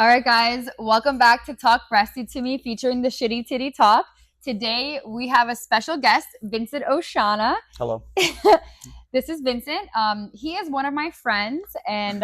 All right, guys, welcome back to Talk Breasty to Me, featuring the Shitty Titty Talk. Today we have a special guest, Vincent O'Shana. Hello. This is Vincent. He is one of my friends, and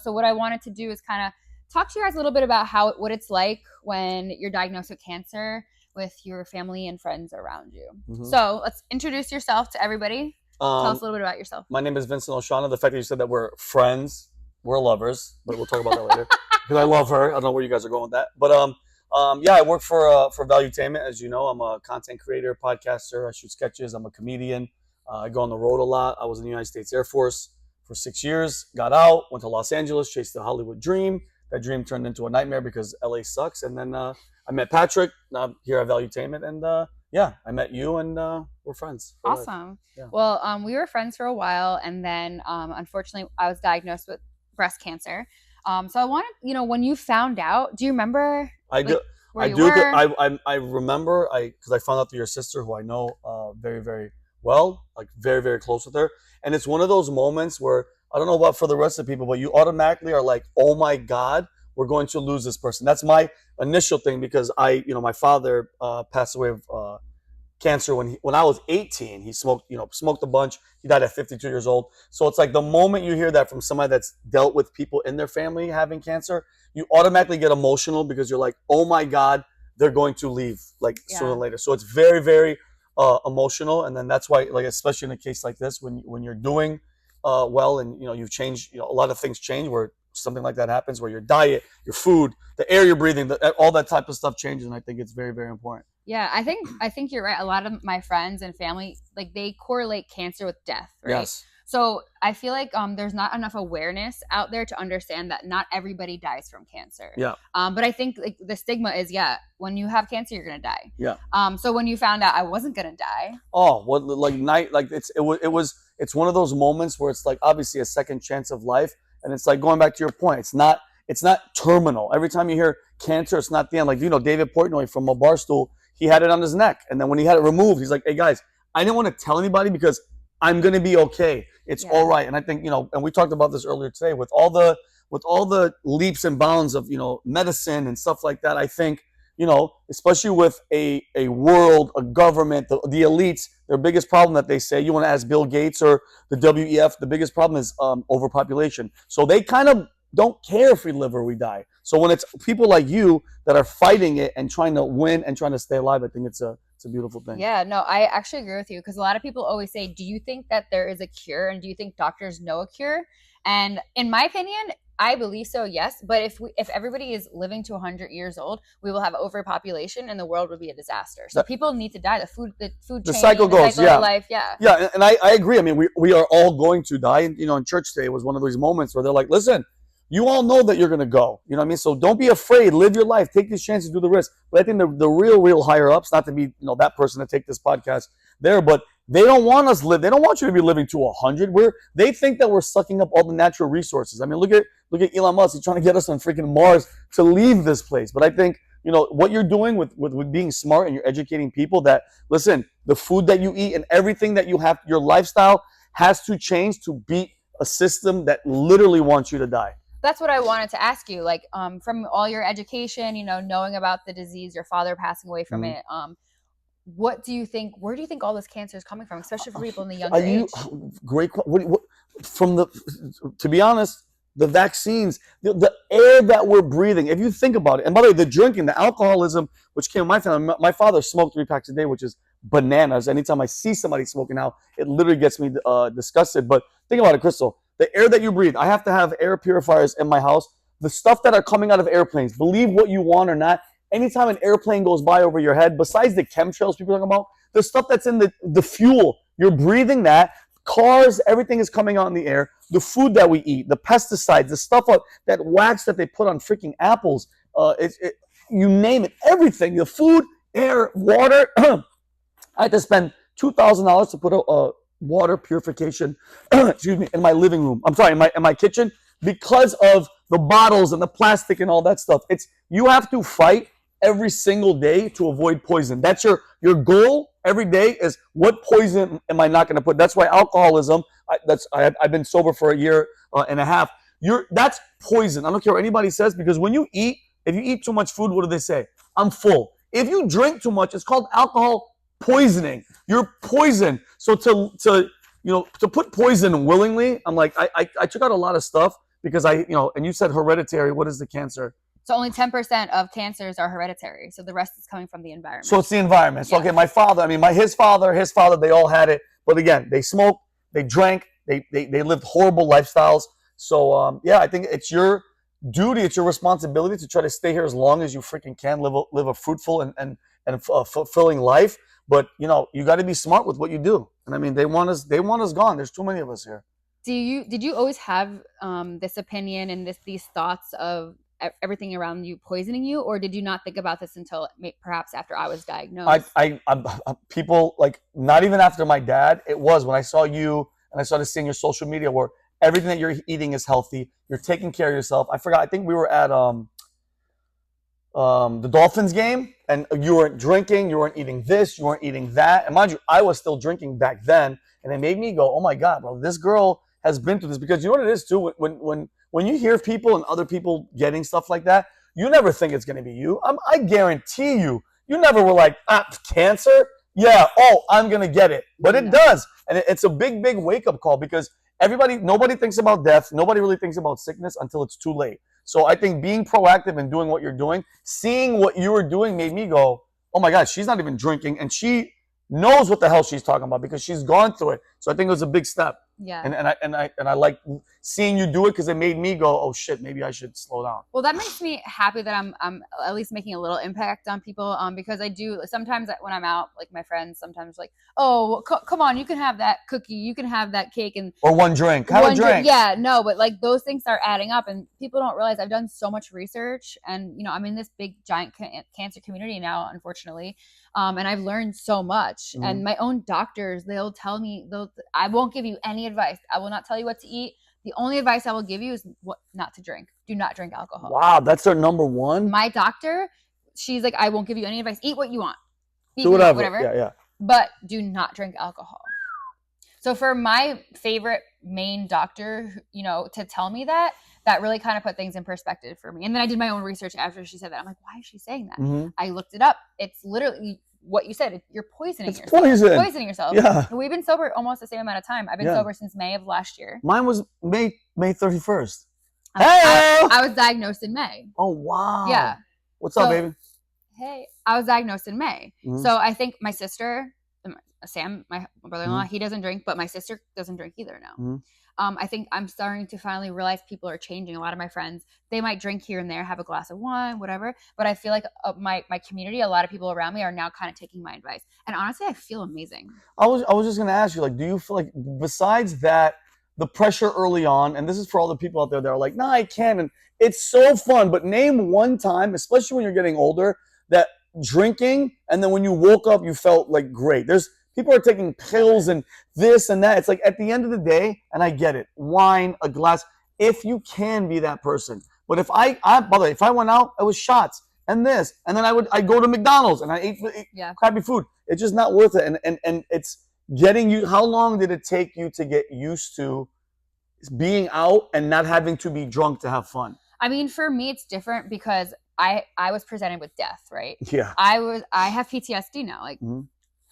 so what I wanted to do is kind of talk to you guys a little bit about what it's like when you're diagnosed with cancer with your family and friends around you. Mm-hmm. So let's introduce yourself to everybody. Tell us a little bit about yourself. My name is Vincent O'Shana. The fact that you said that we're friends, we're lovers, but we'll talk about that later. Because I love her. I don't know where you guys are going with that. But I work for Valutainment. As you know, I'm a content creator, podcaster. I shoot sketches. I'm a comedian. I go on the road a lot. I was in the United States Air Force for 6 years. Got out, went to Los Angeles, chased the Hollywood dream. That dream turned into a nightmare because LA sucks. And then I met Patrick here at Valutainment. And I met you, and we're friends. Awesome. Yeah. Well, we were friends for a while. And then, unfortunately, I was diagnosed with breast cancer. So I wanted, when you found out, do you remember? I do. I remember because I found out through your sister, who I know very, very well, like very, very close with her. And it's one of those moments where I don't know about for the rest of the people, but you automatically are like, oh my God, we're going to lose this person. That's my initial thing, because my father passed away of cancer when I was 18. He smoked a bunch. He died at 52 years old. So it's like the moment you hear that from somebody that's dealt with people in their family having cancer, you automatically get emotional because you're like, oh my God, they're going to leave sooner or later. So it's very, very emotional. And then that's why, especially in a case like this, when you're doing well and you've changed, a lot of things change where something like that happens, where your diet, your food, the air you're breathing, all that type of stuff changes. And I think it's very, very important. Yeah, I think you're right. A lot of my friends and family, they correlate cancer with death, right? Yes. So I feel like there's not enough awareness out there to understand that not everybody dies from cancer. Yeah. But I think the stigma is, when you have cancer, you're gonna die. Yeah. So when you found out I wasn't gonna die. Oh, it's one of those moments where it's like obviously a second chance of life, and it's like going back to your point. It's not terminal. Every time you hear cancer, it's not the end. David Portnoy from a Barstool, he had it on his neck, and then when he had it removed, he's like, "Hey guys, I didn't want to tell anybody because I'm gonna be okay. It's all right." And I think and we talked about this earlier today with all the leaps and bounds of medicine and stuff like that. I think especially with a world, a government, the elites, their biggest problem that they say, you want to ask Bill Gates or the WEF, the biggest problem is overpopulation. So they kind of don't care if we live or we die. So when it's people like you that are fighting it and trying to win and trying to stay alive, I think it's a beautiful thing. Yeah, no, I actually agree with you, because a lot of people always say, do you think that there is a cure, and do you think doctors know a cure? And in my opinion, I believe so, yes. But if everybody is living to 100 years old, we will have overpopulation and the world will be a disaster. So people need to die. The food chain, the cycle goes, of life, yeah. Yeah, and I agree. I mean, we are all going to die. And, in church today was one of those moments where they're like, listen, you all know that you're going to go. You know what I mean? So don't be afraid. Live your life. Take these chances, do the risk. But I think the real higher ups, not to be that person to take this podcast there, but they don't want us live. They don't want you to be living to 100. They think that we're sucking up all the natural resources. I mean, look at Elon Musk. He's trying to get us on freaking Mars to leave this place. But I think what you're doing with being smart and you're educating people that, listen, the food that you eat and everything that you have, your lifestyle has to change to beat a system that literally wants you to die. That's what I wanted to ask you. From all your education, knowing about the disease, your father passing away from it, what do you think? Where do you think all this cancer is coming from, especially for people in the younger age? Great. To be honest, the vaccines, the air that we're breathing. If you think about it, and by the way, the drinking, the alcoholism, which came in my family. My father smoked 3 packs a day, which is bananas. Anytime I see somebody smoking now, it literally gets me disgusted. But think about it, Crystal. The air that you breathe, I have to have air purifiers in my house. The stuff that are coming out of airplanes, believe what you want or not, anytime an airplane goes by over your head, besides the chemtrails people are talking about, the stuff that's in the fuel, you're breathing that. Cars, everything is coming out in the air. The food that we eat, the pesticides, the stuff, that wax that they put on freaking apples, you name it, everything. The food, air, water. I had to spend $2,000 to put a water purification in my living room. I'm sorry, in my kitchen, because of the bottles and the plastic and all that stuff. You have to fight every single day to avoid poison. That's your goal every day, is what poison am I not going to put? That's why alcoholism, I've been sober for a year and a half. That's poison. I don't care what anybody says, because when you eat, if you eat too much food, what do they say? I'm full. If you drink too much, it's called alcohol poisoning. You're poisoned. So to put poison willingly, I'm like, I took out a lot of stuff because and you said hereditary. What is the cancer? So only 10% of cancers are hereditary. So the rest is coming from the environment. So it's the environment. So, okay, my father, his father, they all had it. But again, they smoked, they drank, they lived horrible lifestyles. So, I think it's your duty, it's your responsibility to try to stay here as long as you freaking can, live a fruitful and fulfilling life. But, you got to be smart with what you do. And they want us gone. There's too many of us here. Did you always have this opinion and these thoughts of everything around you poisoning you, or did you not think about this until perhaps after I was diagnosed? I people, like, not even after my dad. It was when I saw you and I started seeing your social media where everything that you're eating is healthy. You're taking care of yourself. I forgot. I think we were at the Dolphins game, and you weren't drinking. You weren't eating this. You weren't eating that. And mind you, I was still drinking back then, and it made me go, "Oh my God, bro! This girl has been through this." Because you know what it is too. When you hear people and other people getting stuff like that, you never think it's going to be you. I guarantee you never were like, cancer? Yeah, I'm going to get it. But it does. And it's a big, big wake-up call, because nobody thinks about death. Nobody really thinks about sickness until it's too late. So I think being proactive and doing what you're doing, seeing what you were doing, made me go, oh my God, she's not even drinking. And she knows what the hell she's talking about because she's gone through it. So I think it was a big step. Yeah. And I like seeing you do it, because it made me go, oh shit, maybe I should slow down. Well, that makes me happy that I'm at least making a little impact on people. Because I do sometimes when I'm out, like my friends sometimes like, oh, come on, you can have that cookie, you can have that cake, or one drink. Have a drink. Yeah, no, but like those things start adding up, and people don't realize I've done so much research, and I'm in this big giant cancer community now, unfortunately. And I've learned so much. And my own doctors, they'll tell me, I won't give you any advice. I will not tell you what to eat. The only advice I will give you is what not to drink. Do not drink alcohol. Wow, that's their number one? My doctor, she's like, I won't give you any advice. Eat what you want. Do whatever. Yeah. But do not drink alcohol. So for my favorite main doctor, to tell me that really kind of put things in perspective for me. And then I did my own research after she said that. I'm like, why is she saying that? Mm-hmm. I looked it up. It's literally what you said. You're poisoning yourself. Poisoning yourself. Yeah. We've been sober almost the same amount of time. I've been sober since May of last year. Mine was May 31st. I was diagnosed in May. Oh, wow. Yeah. What's up, baby? Hey, I was diagnosed in May. Mm-hmm. So I think my sister, Sam, my brother-in-law, he doesn't drink, but my sister doesn't drink either now. Mm-hmm. I think I'm starting to finally realize people are changing. A lot of my friends, they might drink here and there, have a glass of wine, whatever. But I feel like my community, a lot of people around me are now kind of taking my advice. And honestly, I feel amazing. I was just going to ask you, like, do you feel like, besides that, the pressure early on, and this is for all the people out there that are like, nah, I can't, and it's so fun, but name one time, especially when you're getting older, that drinking, and then when you woke up, you felt like great. People are taking pills and this and that. It's like, at the end of the day, and I get it, wine, a glass, if you can be that person. But if by the way, if I went out, it was shots and this, and then I'd go to McDonald's and I ate crappy food. It's just not worth it. And it's getting you, how long did it take you to get used to being out and not having to be drunk to have fun? I mean, for me, it's different because I was presented with death, right? Yeah. I have PTSD now. Like, mm-hmm.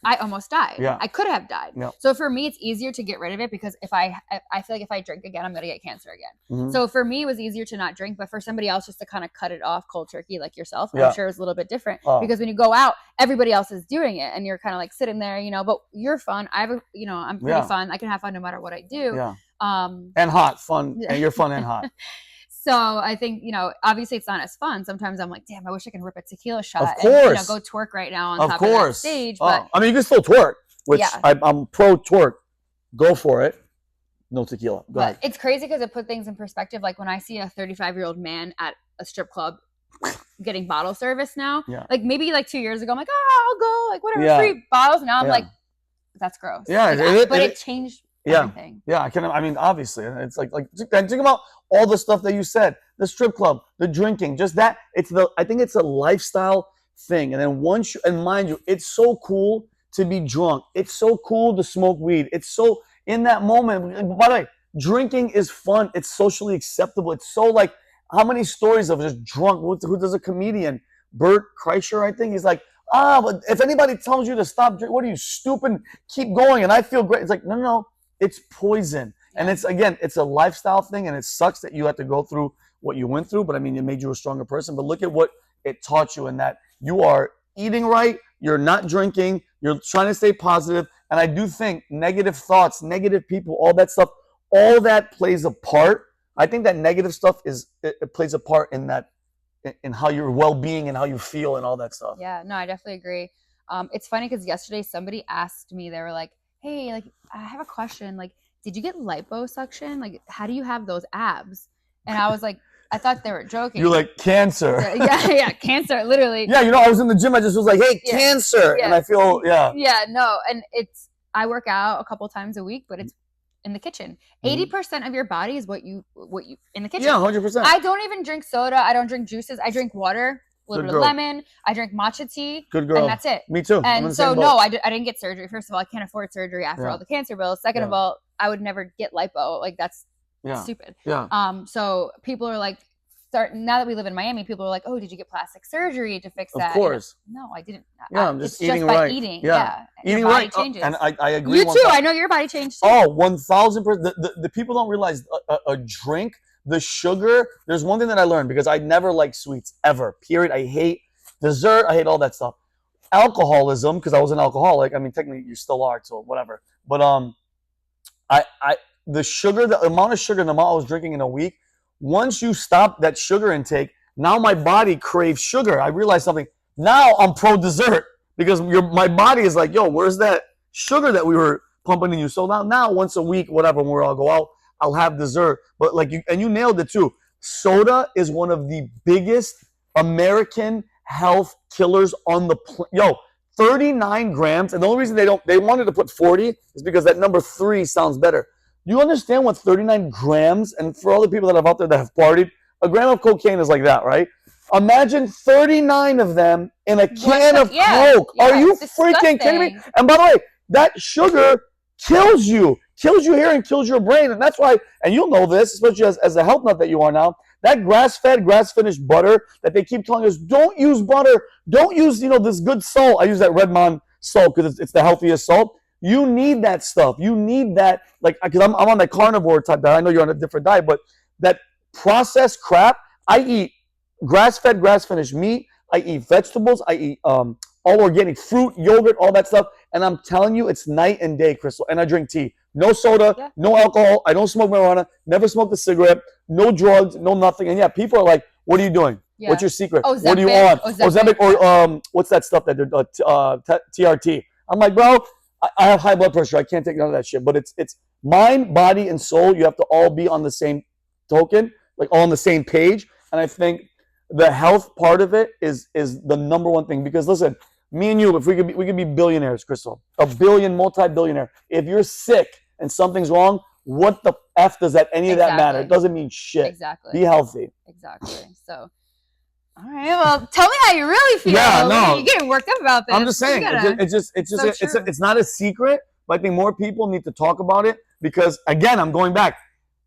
I almost died. Yeah. I could have died. Yeah. So for me, it's easier to get rid of it because I feel like if I drink again, I'm going to get cancer again. Mm-hmm. So for me, it was easier to not drink, but for somebody else just to kind of cut it off cold turkey like yourself, I'm sure it's a little bit different because when you go out, everybody else is doing it and you're kind of like sitting there, but you're fun. I'm pretty fun. I can have fun no matter what I do. Yeah. And hot fun. And you're fun and hot. So I think, obviously it's not as fun. Sometimes I'm like, damn, I wish I can rip a tequila shot. Of course. And, go twerk right now on top of that stage. But I mean, you can still twerk, which I'm pro twerk. Go for it. No tequila. Go ahead. It's crazy because it put things in perspective. Like when I see a 35-year-old man at a strip club getting bottle service now, like maybe like 2 years ago, I'm like, I'll go, like whatever, free bottles. Now I'm like, that's gross. Yeah. Like, but it changed everything. Yeah. I mean, obviously, it's like think about all the stuff that you said, the strip club, the drinking, just that. I think it's a lifestyle thing. And then and mind you, it's so cool to be drunk. It's so cool to smoke weed. It's so in that moment. By the way, Drinking is fun. It's socially acceptable. It's so like, how many stories of just drunk? Who does a comedian? Bert Kreischer, I think. He's like, but if anybody tells you to stop drinking, what are you, stupid? Keep going. And I feel great. It's like, no, no, no. It's poison. Yeah. And it's, again, it's a lifestyle thing. And it sucks that you had to go through what you went through. But I mean, it made you a stronger person. But look at what it taught you in that you are eating right. You're not drinking. You're trying to stay positive. And I do think negative thoughts, negative people, all that stuff, all that plays a part. I think that negative stuff it plays a part in that, in how your well-being and how you feel and all that stuff. Yeah, no, I definitely agree. It's funny because yesterday somebody asked me, they were like, hey, like, I have a question. Like, did you get liposuction? Like, how do you have those abs? And I was like, I thought they were joking. You're like, cancer. Yeah, cancer, literally. Yeah, I was in the gym. I just was like, hey, cancer. Yeah. And I feel, Yeah, no. And I work out a couple times a week, but it's in the kitchen. 80% of your body is what you in the kitchen. Yeah, 100%. I don't even drink soda. I don't drink juices. I drink water, a little bit of lemon. I drink matcha tea. Good girl. And that's it. Me too. And so, no, I didn't get surgery. First of all, I can't afford surgery after all the cancer bills. Second of all, I would never get lipo. Like, that's stupid. Yeah. So people are like, now that we live in Miami, people are like, oh, did you get plastic surgery to fix that? Of course. No, I didn't. Yeah, I'm just eating just right. By eating. Yeah. Eating your body right. changes. And I agree. You too. I know your body changed too. Oh, 1,000%. The people don't realize a drink, the sugar. There's one thing that I learned, because I never liked sweets ever. Period. I hate dessert. I hate all that stuff. Alcoholism, because I was an alcoholic. I mean, technically you still are, so whatever. But the sugar, the amount of sugar, and the amount I was drinking in a week. Once you stop that sugar intake, now my body craves sugar. I realized something. Now I'm pro dessert, because my body is like, yo, where's that sugar that we were pumping in you? So now once a week, whatever, when we're all go out, I'll have dessert. But like you nailed it too. Soda is one of the biggest American health killers on the planet. 39 grams. And the only reason they wanted to put 40 is because that number 3 sounds better. You understand what 39 grams, and for all the people that are out there that have partied, a gram of cocaine is like that, right? Imagine 39 of them in a can of Coke. Are you freaking kidding me? And by the way, that sugar kills you here and kills your brain. And that's why, and you'll know this, especially as a health nut that you are now, that grass-fed, grass-finished butter that they keep telling us, don't use butter, don't use, this good salt. I use that Redmond salt because it's the healthiest salt. You need that stuff. You need that, like, because I'm on that carnivore type diet. I know you're on a different diet, but that processed crap, I eat grass-fed, grass-finished meat. I eat vegetables. I eat all organic fruit, yogurt, all that stuff. And I'm telling you, it's night and day, Crystal. And I drink tea. No soda, no alcohol. I don't smoke marijuana. Never smoked a cigarette. No drugs, no nothing. And people are like, what are you doing? Yeah. What's your secret? Ozempic, what do you want? Ozempic or what's that stuff that they're TRT? I'm like, bro, I have high blood pressure. I can't take none of that shit. But it's mind, body, and soul. You have to all be on the same token, like all on the same page. And I think the health part of it is the number one thing. Because listen, me and you, if we could be billionaires, Crystal, multi-billionaire. If you're sick and something's wrong, what the F does any of that matter? It doesn't mean shit. Exactly. Be healthy. Exactly. So, all right. Well, tell me how you really feel. Yeah, no. You're getting worked up about this. I'm just saying. It's not a secret, but I think more people need to talk about it because, again, I'm going back.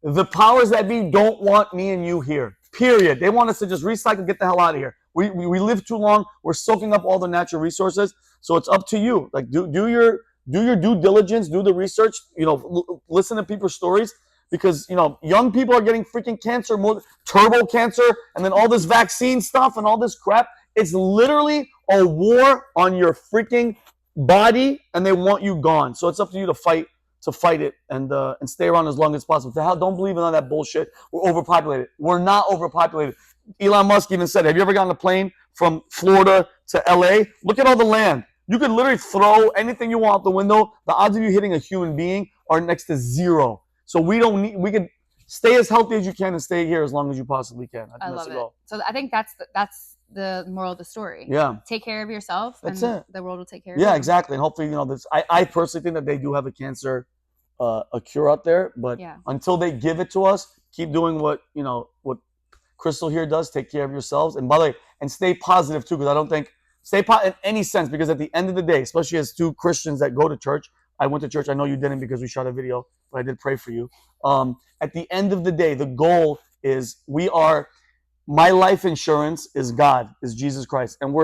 The powers that be don't want me and you here. Period. They want us to just recycle, get the hell out of here. We live too long. We're soaking up all the natural resources. So it's up to you. Like do your due diligence, do the research. Listen to people's stories because young people are getting freaking cancer, more turbo cancer, and then all this vaccine stuff and all this crap. It's literally a war on your freaking body, and they want you gone. So it's up to you to fight it and stay around as long as possible. To hell, don't believe in all that bullshit. We're overpopulated. We're not overpopulated. Elon Musk even said, have you ever gotten a plane from Florida to LA? Look at all the land. You could literally throw anything you want out the window. The odds of you hitting a human being are next to 0. So we can stay as healthy as you can and stay here as long as you possibly can. I love it. So I think that's the moral of the story. Yeah. Take care of yourself and the world will take care of you. Yeah, exactly. And hopefully, I personally think that they do have a cancer a cure out there, but until they give it to us, keep doing what Crystal here does. Take care of yourselves, and by the way, and stay positive too, because I don't think stay positive in any sense, because at the end of the day, especially as two Christians that go to church, I went to church. I know you didn't because we shot a video. but I did pray for you. At the end of the day, the goal is my life insurance is God, is Jesus Christ. And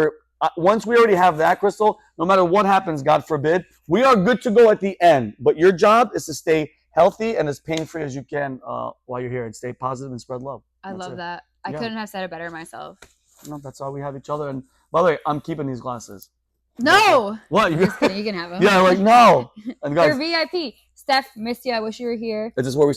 once we already have that, Crystal, no matter what happens, God forbid, we are good to go at the end. But your job is to stay healthy and as pain-free as you can while you're here, and stay positive and spread love. I love that. I couldn't have said it better myself. No, that's why we have each other. And by the way, I'm keeping these glasses. No! What? Just kidding, you can have them. Yeah, like, no. And guys, They're VIP. Steph, missed you. I wish you were here. this is where we